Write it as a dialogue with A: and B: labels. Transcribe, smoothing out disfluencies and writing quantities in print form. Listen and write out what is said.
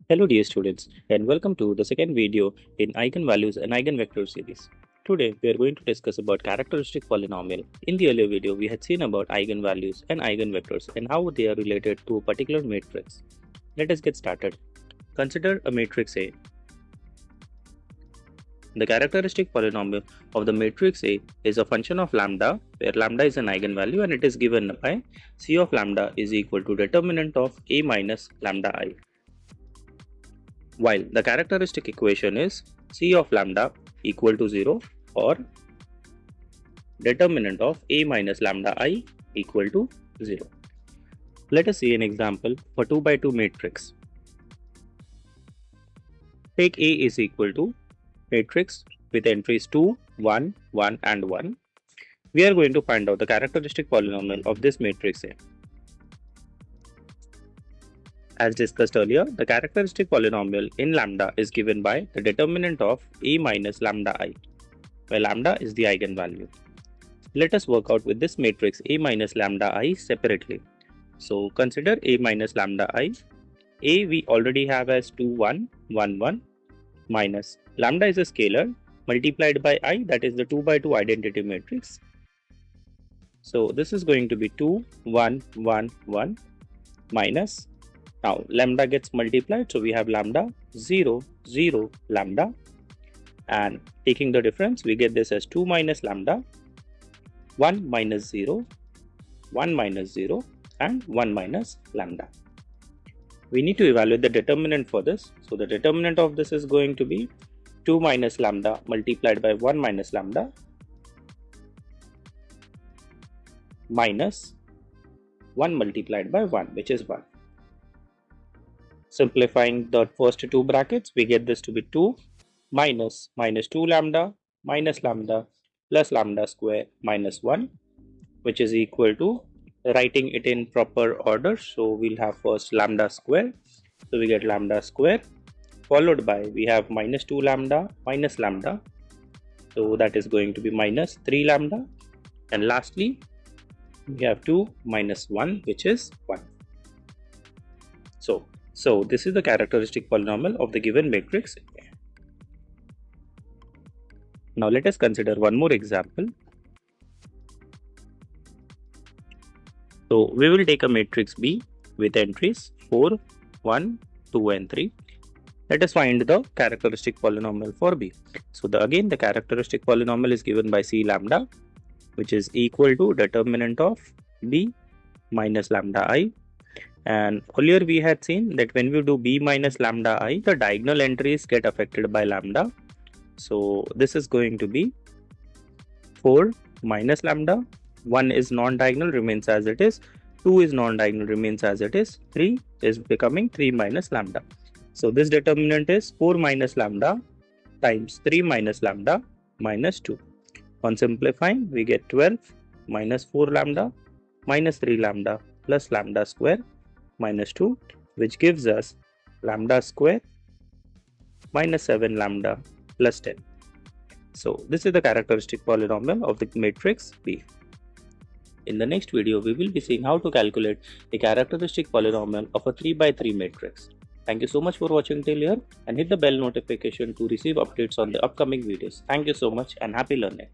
A: Hello dear students, and welcome to the second video in Eigenvalues and Eigenvectors series. Today we are going to discuss about characteristic polynomial. In the earlier video we had seen about eigenvalues and eigenvectors and how they are related to a particular matrix. Let us get started. Consider a matrix A. The characteristic polynomial of the matrix A is a function of lambda, where lambda is an eigenvalue and it is given by C of lambda is equal to determinant of A minus lambda I. While the characteristic equation is C of lambda equal to 0 or determinant of A minus lambda I equal to 0. Let us see an example for 2 by 2 matrix. Take A is equal to matrix with entries 2, 1, 1 and 1. We are going to find out the characteristic polynomial of this matrix A. As discussed earlier, the characteristic polynomial in lambda is given by the determinant of A minus lambda I, where lambda is the eigenvalue. Let us work out with this matrix A minus lambda I separately. So consider A minus lambda I. A we already have as 2, 1, 1, 1 minus lambda is a scalar multiplied by I, that is the 2 by 2 identity matrix. So this is going to be 2, 1, 1, 1 minus. Now lambda gets multiplied, so we have lambda 0, 0 lambda, and taking the difference we get this as 2 minus lambda, 1 minus 0, 1 minus 0 and 1 minus lambda. We need to evaluate the determinant for this. So the determinant of this is going to be 2 minus lambda multiplied by 1 minus lambda minus 1 multiplied by 1, which is 1. Simplifying the first two brackets, we get this to be 2 minus 2 lambda minus lambda plus lambda square minus 1, which is equal to, writing it in proper order, so we'll have first lambda square. So we get lambda square followed by we have minus 2 lambda minus lambda, so that is going to be minus 3 lambda, and lastly we have 2 minus 1, which is 1. So this is the characteristic polynomial of the given matrix. Now let us consider one more example. So we will take a matrix B with entries 4, 1, 2 and 3. Let us find the characteristic polynomial for B. So again the characteristic polynomial is given by C lambda, which is equal to determinant of B minus lambda I. And earlier we had seen that when we do B minus lambda I, the diagonal entries get affected by lambda. So this is going to be 4 minus lambda, 1 is non-diagonal, remains as it is, 2 is non-diagonal, remains as it is, 3 is becoming 3 minus lambda. So this determinant is 4 minus lambda times 3 minus lambda minus 2. On simplifying, we get 12 minus 4 lambda minus 3 lambda plus lambda square minus 2, which gives us lambda square minus 7 lambda plus 10. So this is the characteristic polynomial of the matrix B. In the next video, we will be seeing how to calculate the characteristic polynomial of a 3 by 3 matrix. Thank you so much for watching till here, and hit the bell notification to receive updates on the upcoming videos. Thank you so much and happy learning.